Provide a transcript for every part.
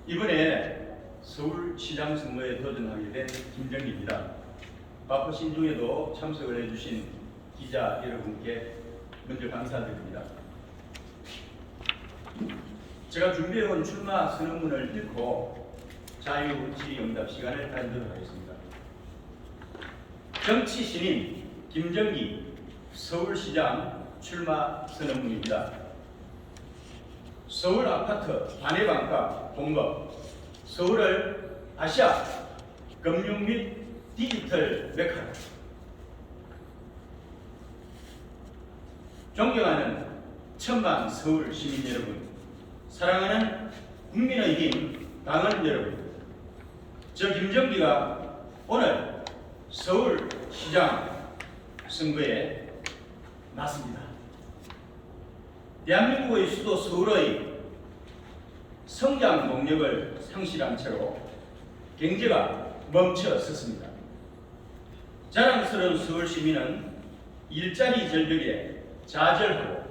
이번에 서울시장 선거에 도전하게 된 김정기입니다. 바쁘신 중에도 참석을 해주신 기자 여러분께 먼저 감사드립니다. 제가 준비해온 출마 선언문을 읽고 자유질의응답 시간을 가지도록 하겠습니다. 정치 신인 김정기 서울시장 출마 선언문입니다. 서울 아파트 반의 반가 공급, 서울을 아시아 금융 및 디지털 메카로, 존경하는 천만 서울 시민 여러분, 사랑하는 국민의 힘 당원 여러분, 저 김정기가 오늘 서울시장 선거에 나섭니다. 대한민국의 수도 서울의 성장 동력을 상실한 채로 경제가 멈춰섰습니다. 자랑스러운 서울 시민은 일자리 절벽에 좌절하고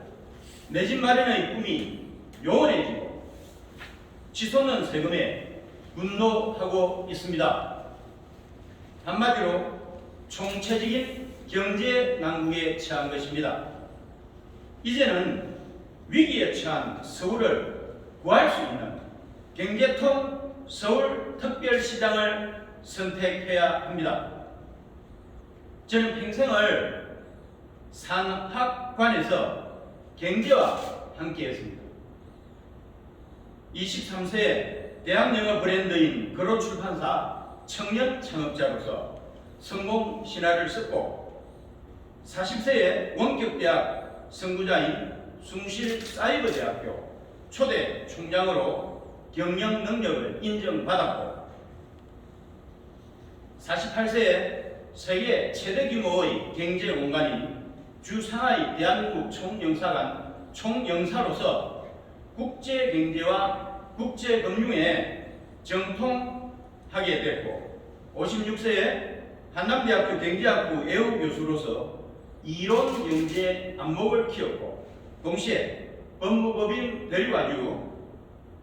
내 집 마련의 꿈이 요원해지고 치솟는 세금에 분노하고 있습니다. 한마디로 총체적인 경제 난국에 처한 것입니다. 이제는 위기에 처한 서울을 구할 수 있는 경제통 서울특별시장을 선택해야 합니다. 저는 평생을 산학관에서 경제와 함께했습니다. 23세에 대학영어 브랜드인 거로출판사 청년 창업자로서 성공 신화를 썼고, 40세에 원격대학 선구자인 숭실사이버대학교 초대 총장으로 경영 능력을 인정받았고, 48세에 세계 최대 규모의 경제 공간인 주상하이 대한민국 총영사관 총영사로서 국제 경제와 국제 금융에 정통하게 됐고, 56세에 한남대학교 경제학부 애호 교수로서 이론 경제 안목을 키웠고, 동시에 법무법인 대리와주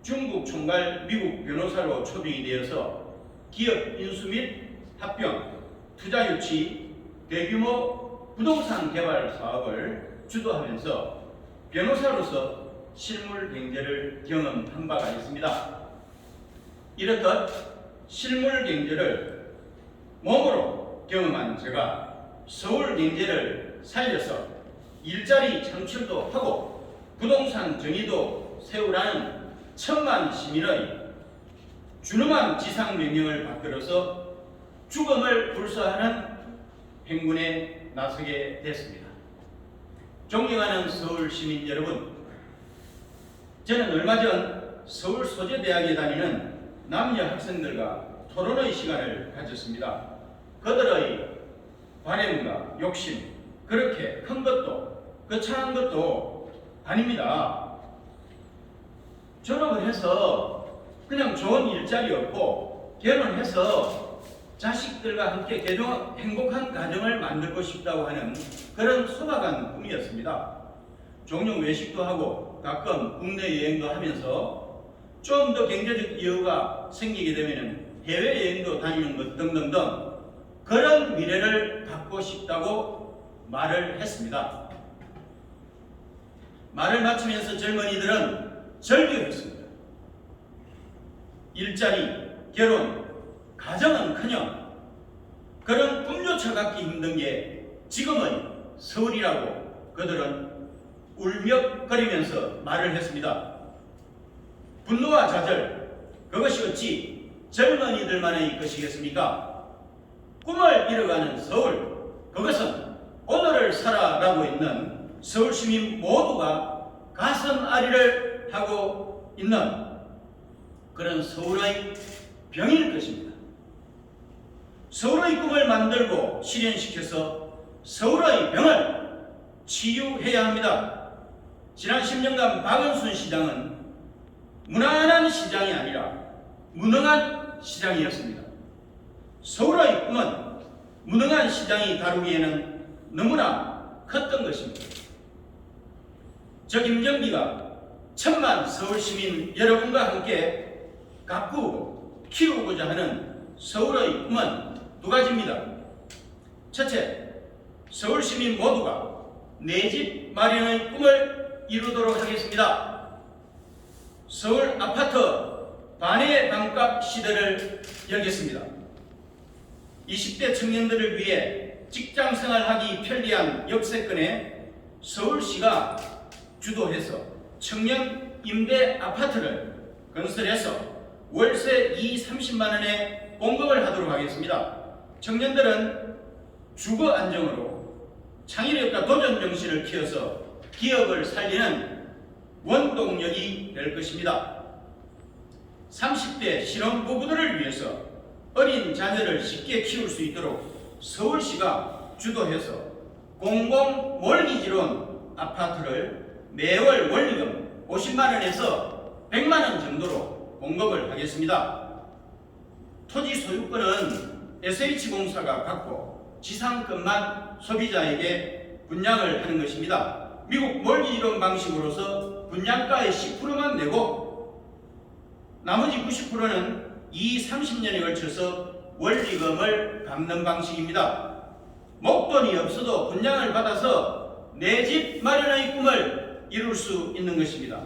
중국 총괄 미국 변호사로 초빙이 되어서 기업 인수 및 합병, 투자 유치, 대규모 부동산 개발 사업을 주도하면서 변호사로서 실물 경제를 경험한 바가 있습니다. 이렇듯 실물 경제를 몸으로 경험한 제가 서울 경제를 살려서 일자리 창출도 하고 부동산 정의도 세우라는 천만 시민의 준엄한 지상명령을 받들어서 죽음을 불사하는 행군에 나서게 됐습니다. 존경하는 서울 시민 여러분, 저는 얼마 전 서울소재대학에 다니는 남녀 학생들과 토론의 시간을 가졌습니다. 그들의 바램과 욕심, 그렇게 큰 것도 거창한 것도 아닙니다. 졸업을 해서 그냥 좋은 일자리 얻고 결혼해서 자식들과 함께 행복한 가정을 만들고 싶다고 하는 그런 소박한 꿈이었습니다. 종종 외식도 하고 가끔 국내 여행도 하면서 좀 더 경제적 여유가 생기게 되면 해외여행도 다니는 것 등등등 그런 미래를 갖고 싶다고 말을 했습니다. 말을 마치면서 젊은이들은 절규했습니다. 일자리, 결혼, 가정은커녕 그런 꿈조차 갖기 힘든 게 지금의 서울이라고 그들은 울먹거리면서 말을 했습니다. 분노와 좌절, 그것이 어찌 젊은이들만의 것이겠습니까? 꿈을 이뤄가는 서울, 그것은 오늘을 살아가고 있는 서울 시민 모두가 가슴 아리를 하고 있는 그런 서울의 병일 것입니다. 서울의 꿈을 만들고 실현시켜서 서울의 병을 치유해야 합니다. 지난 10년간 박은순 시장은 무난한 시장이 아니라 무능한 시장이었습니다. 서울의 꿈은 무능한 시장이 다루기에는 너무나 컸던 것입니다. 저 김정기가 천만 서울 시민 여러분과 함께 가꾸고 키우고자 하는 서울의 꿈은 두 가지입니다. 첫째, 서울 시민 모두가 내 집 마련의 꿈을 이루도록 하겠습니다. 서울 아파트 반의 반값 시대를 열겠습니다. 20대 청년들을 위해 직장생활하기 편리한 역세권에 서울시가 주도해서 청년 임대 아파트를 건설해서 월세 30만 원에 공급을 하도록 하겠습니다. 청년들은 주거 안정으로 창의력과 도전 정신을 키워서 기업을 살리는 원동력이 될 것입니다. 30대 신혼부부들을 위해서 어린 자녀를 쉽게 키울 수 있도록 서울시가 주도해서 공공 몰기지론 아파트를 매월 원리금 50만 원에서 100만 원 정도로 공급을 하겠습니다. 토지 소유권은 SH공사가 갖고 지상권만 소비자에게 분양을 하는 것입니다. 미국 몰기지론 방식으로서 분양가의 10%만 내고 나머지 90%는 이 30년에 걸쳐서 원리금을 갚는 방식입니다. 목돈이 없어도 분양을 받아서 내 집 마련의 꿈을 이룰 수 있는 것입니다.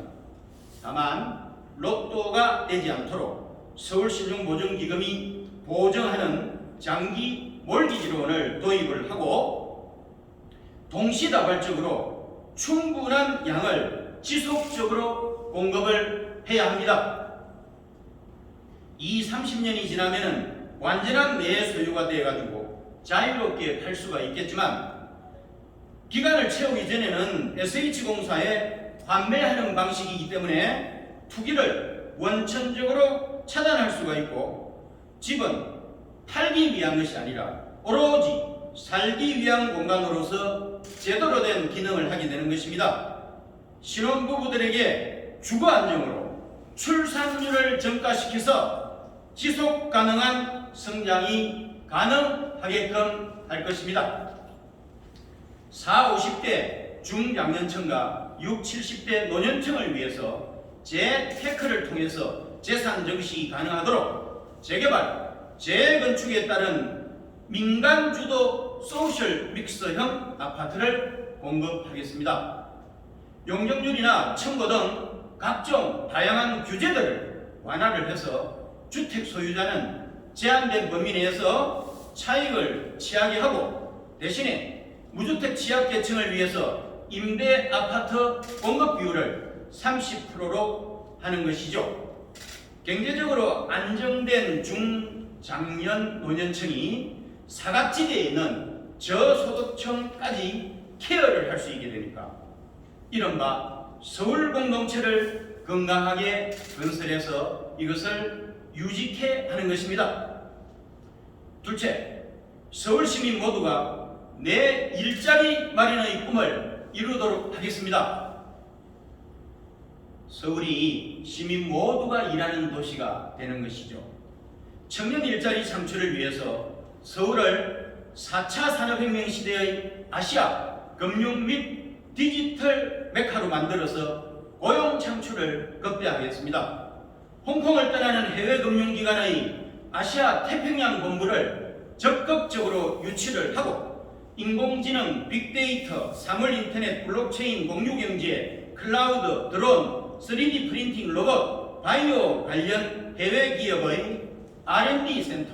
다만 로또가 되지 않도록 서울신용보증기금이 보증하는 장기 몰기지론을 도입을 하고 동시다발적으로 충분한 양을 지속적으로 공급을 해야 합니다. 이 30년이 지나면 완전한 내 소유가 되어가지고 자유롭게 팔 수가 있겠지만 기간을 채우기 전에는 SH공사에 환매하는 방식이기 때문에 투기를 원천적으로 차단할 수가 있고 집은 팔기 위한 것이 아니라 오로지 살기 위한 공간으로서 제대로 된 기능을 하게 되는 것입니다. 신혼부부들에게 주거 안정으로 출산율을 증가시켜서 지속 가능한 성장이 가능하게끔 할 것입니다. 40, 50대 중장년층과 60, 70대 노년층을 위해서 재테크를 통해서 재산 증식이 가능하도록 재개발, 재건축에 따른 민간 주도 소셜 믹스형 아파트를 공급하겠습니다. 용적률이나 첨고 등 각종 다양한 규제들을 완화를 해서 주택 소유자는 제한된 범위 내에서 차익을 취하게 하고 대신에 무주택 취약계층을 위해서 임대 아파트 공급 비율을 30%로 하는 것이죠. 경제적으로 안정된 중장년 노년층이 사각지대에 있는 저소득층까지 케어를 할 수 있게 되니까 이른바 서울 공동체를 건강하게 건설해서 이것을 유지케 하는 것입니다. 둘째, 서울 시민 모두가 내 일자리 마련의 꿈을 이루도록 하겠습니다. 서울이 시민 모두가 일하는 도시가 되는 것이죠. 청년 일자리 창출을 위해서 서울을 4차 산업혁명 시대의 아시아 금융 및 디지털 메카로 만들어서 고용 창출을 극대화하겠습니다. 홍콩을 떠나는 해외 금융기관의 아시아 태평양 본부를 적극적으로 유치를 하고 인공지능, 빅데이터, 사물인터넷, 블록체인, 공유경제, 클라우드, 드론, 3D 프린팅, 로봇, 바이오 관련 해외 기업의 R&D 센터,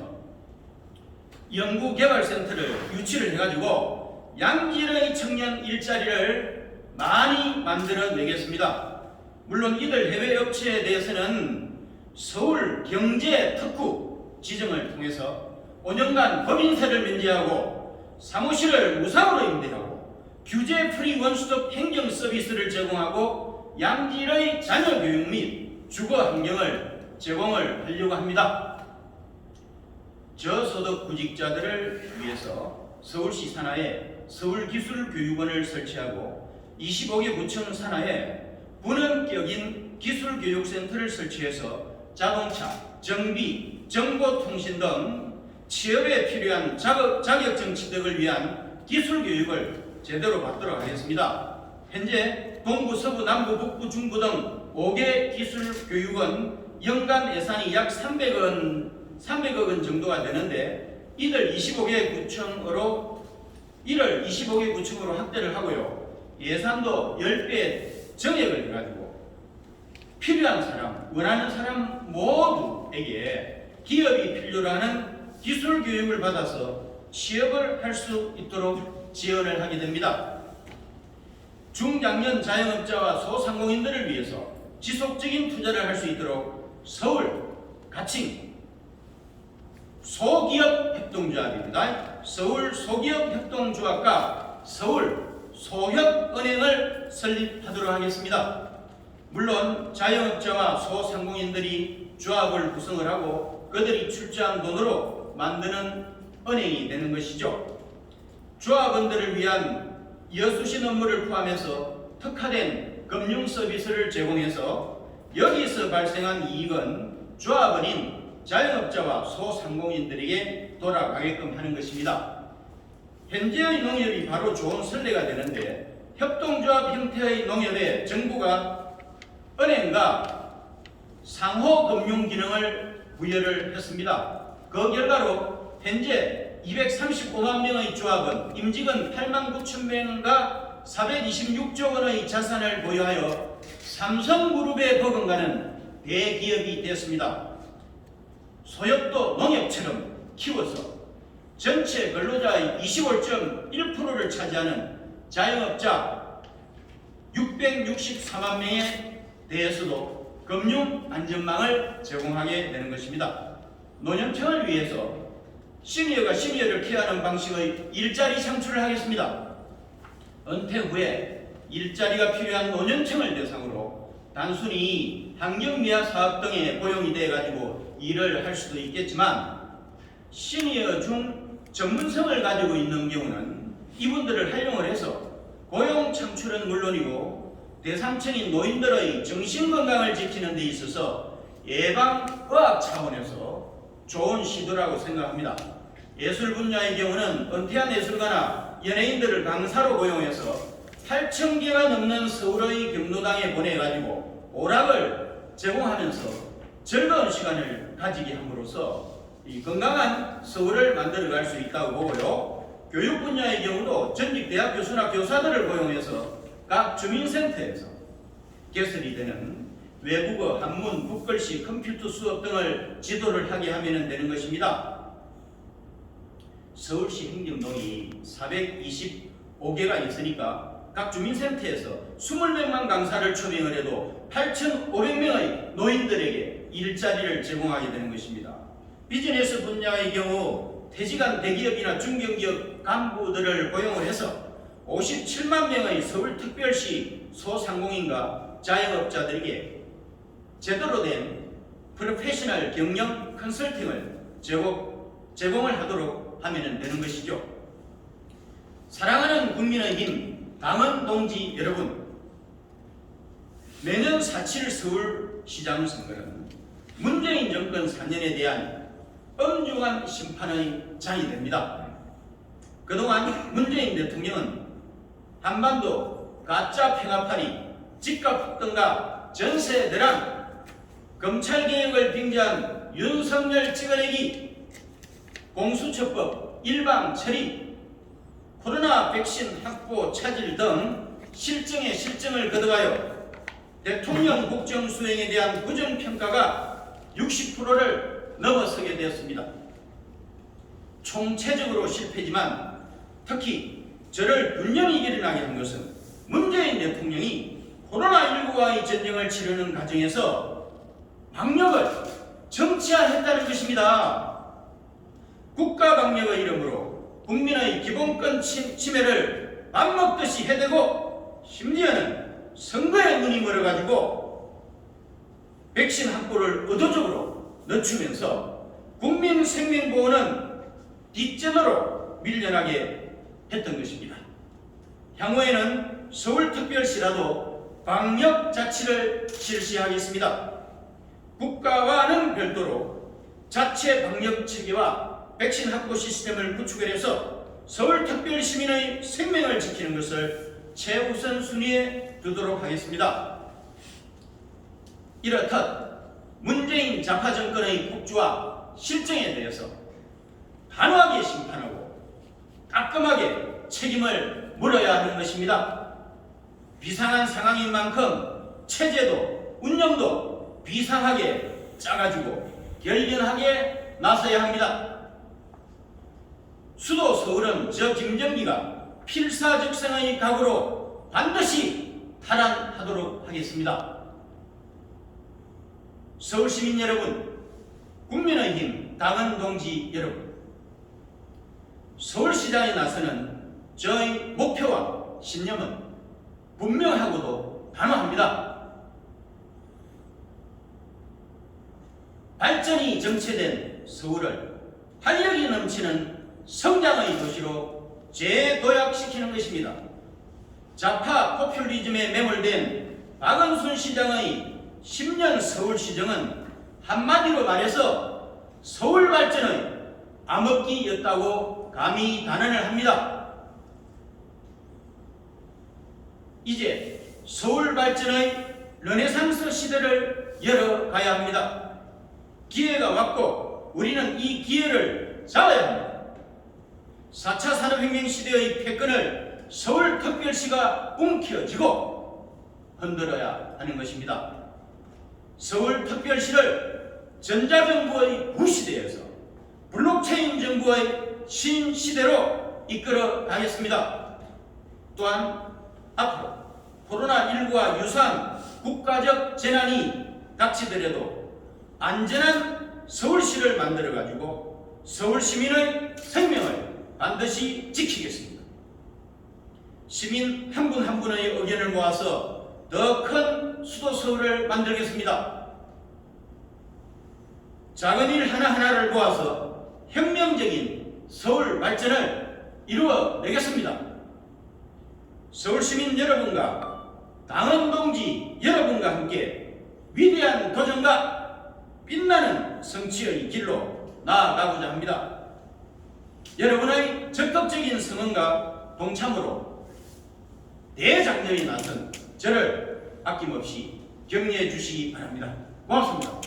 연구개발센터를 유치를 해가지고 양질의 청년 일자리를 많이 만들어내겠습니다. 물론 이들 해외 업체에 대해서는 서울 경제특구 지정을 통해서 5년간 법인세를 면제하고 사무실을 무상으로 임대하고 규제 프리 원스톱 행정 서비스를 제공하고 양질의 자녀 교육 및 주거 환경을 제공을 하려고 합니다. 저소득 구직자들을 위해서 서울시 산하에 서울기술교육원을 설치하고 25개 구청 산하에 분원격인 기술교육센터를 설치해서 자동차, 정비, 정보통신 등 취업에 필요한 자격증 취득을 위한 기술교육을 제대로 받도록 하겠습니다. 현재 동부, 서부, 남부, 북부, 중부 등 5개 기술교육은 연간 예산이 약 300억 원 정도가 되는데 이를 25개 구청으로 확대를 하고요. 예산도 10배 정액을 해가지고 필요한 사람, 원하는 사람 모두에게 기업이 필요로 하는 기술 교육을 받아서 취업을 할 수 있도록 지원을 하게 됩니다. 중장년 자영업자와 소상공인들을 위해서 지속적인 투자를 할 수 있도록 서울 가칭 소기업협동조합입니다. 서울 소기업협동조합과 서울 소협은행을 설립하도록 하겠습니다. 물론 자영업자와 소상공인들이 조합을 구성을 하고 그들이 출자한 돈으로 만드는 은행이 되는 것이죠. 조합원들을 위한 여수신 업무를 포함해서 특화된 금융 서비스를 제공해서 여기서 발생한 이익은 조합원인 자영업자와 소상공인들에게 돌아가게끔 하는 것입니다. 현재의 농협이 바로 좋은 선례가 되는데 협동조합 형태의 농협에 정부가 은행과 상호 금융 기능을 부여를 했습니다. 그 결과로 현재 235만 명의 조합원, 임직원 8만 9천 명과 426조 원의 자산을 보유하여 삼성그룹에 버금가는 대기업이 되었습니다. 소협도 농협처럼 키워서 전체 근로자의 25.1%를 차지하는 자영업자 664만 명에 대해서도 금융 안전망을 제공하게 되는 것입니다. 노년층을 위해서 시니어가 시니어를 케어하는 방식의 일자리 창출을 하겠습니다. 은퇴 후에 일자리가 필요한 노년층을 대상으로 단순히 환경미화 사업 등에 고용이 돼가지고 일을 할 수도 있겠지만 시니어 중 전문성을 가지고 있는 경우는 이분들을 활용을 해서 고용 창출은 물론이고 대상층인 노인들의 정신건강을 지키는 데 있어서 예방의학 차원에서 좋은 시도라고 생각합니다. 예술 분야의 경우는 은퇴한 예술가나 연예인들을 강사로 고용해서 8,000개가 넘는 서울의 경로당에 보내가지고 오락을 제공하면서 즐거운 시간을 가지게 함으로써 이 건강한 서울을 만들어갈 수 있다고 보고요. 교육 분야의 경우도 전직 대학 교수나 교사들을 고용해서 각 주민센터에서 개설이 되는 외국어, 한문, 북글씨, 컴퓨터 수업 등을 지도를 하게 하면 되는 것입니다. 서울시 행정동이 425개가 있으니까 각 주민센터에서 20명만 강사를 초빙을 해도 8,500명의 노인들에게 일자리를 제공하게 되는 것입니다. 비즈니스 분야의 경우 퇴직한 대기업이나 중견기업 간부들을 고용을 해서 57만 명의 서울특별시 소상공인과 자영업자들에게 제대로 된 프로페셔널 경영 컨설팅을 제공을 하도록 하면 되는 것이죠. 사랑하는 국민의힘 당원 동지 여러분, 매년 4.7 서울시장 선거는 문재인 정권 4년에 대한 엄중한 심판의 장이 됩니다. 그동안 문재인 대통령은 한반도 가짜 평화파리, 집값 폭등과 전세 대란, 검찰개혁을 빙자한 윤석열 찍어내기, 공수처법 일방 처리, 코로나 백신 확보 차질 등 실정에 실정을 거듭하여 대통령 국정 수행에 대한 부정평가가 60%를 넘어서게 되었습니다. 총체적으로 실패지만 특히 저를 분명히 일어나게 한 것은 문재인 대통령이 코로나19와의 전쟁을 치르는 과정에서 방역을 정치화했다는 것입니다. 국가방역의 이름으로 국민의 기본권 침해를 맘먹듯이 해대고 심지어는 선거에 눈이 멀어가지고 백신 확보를 의도적으로 늦추면서 국민 생명보호는 뒷전으로 밀려나게 했던 것입니다. 향후에는 서울특별시라도 방역자치를 실시하겠습니다. 국가와는 별도로 자체 방역체계와 백신 확보 시스템을 구축을 해서 서울특별시민의 생명을 지키는 것을 최우선 순위에 두도록 하겠습니다. 이렇듯 문재인 좌파 정권의 폭주와 실정에 대해서 단호하게 심판하고 따끔하게 책임을 물어야 하는 것입니다. 비상한 상황인 만큼 체제도 운영도 비상하게 짜가지고 결연하게 나서야 합니다. 수도 서울은 저 김정기가 필사적성의 각오로 반드시 탈환하도록 하겠습니다. 서울시민 여러분, 국민의힘 당원 동지 여러분, 서울시장에 나서는 저의 목표와 신념은 분명하고도 단호합니다. 발전이 정체된 서울을 활력이 넘치는 성장의 도시로 재도약시키는 것입니다. 좌파 포퓰리즘에 매몰된 박원순 시장의 10년 서울시정은 한마디로 말해서 서울 발전의 암흑기였다고 감히 단언을 합니다. 이제 서울 발전의 르네상스 시대를 열어가야 합니다. 기회가 왔고 우리는 이 기회를 잡아야 합니다. 4차 산업혁명 시대의 패권을 서울특별시가 움켜쥐고 흔들어야 하는 것입니다. 서울특별시를 전자정부의 구시대에서 블록체인 정부의 신시대로 이끌어 가겠습니다. 또한 앞으로 코로나19와 유사한 국가적 재난이 닥치더라도 안전한 서울시를 만들어가지고 서울 시민의 생명을 반드시 지키겠습니다. 시민 한 분 한 분의 의견을 모아서 더 큰 수도 서울을 만들겠습니다. 작은 일 하나하나를 모아서 혁명적인 서울 발전을 이루어내겠습니다. 서울 시민 여러분과 당원 동지 여러분과 함께 위대한 도전과 빛나는 성취의 길로 나아가고자 합니다. 여러분의 적극적인 성원과 동참으로 대장정에 나선 저를 아낌없이 격려해 주시기 바랍니다. 고맙습니다.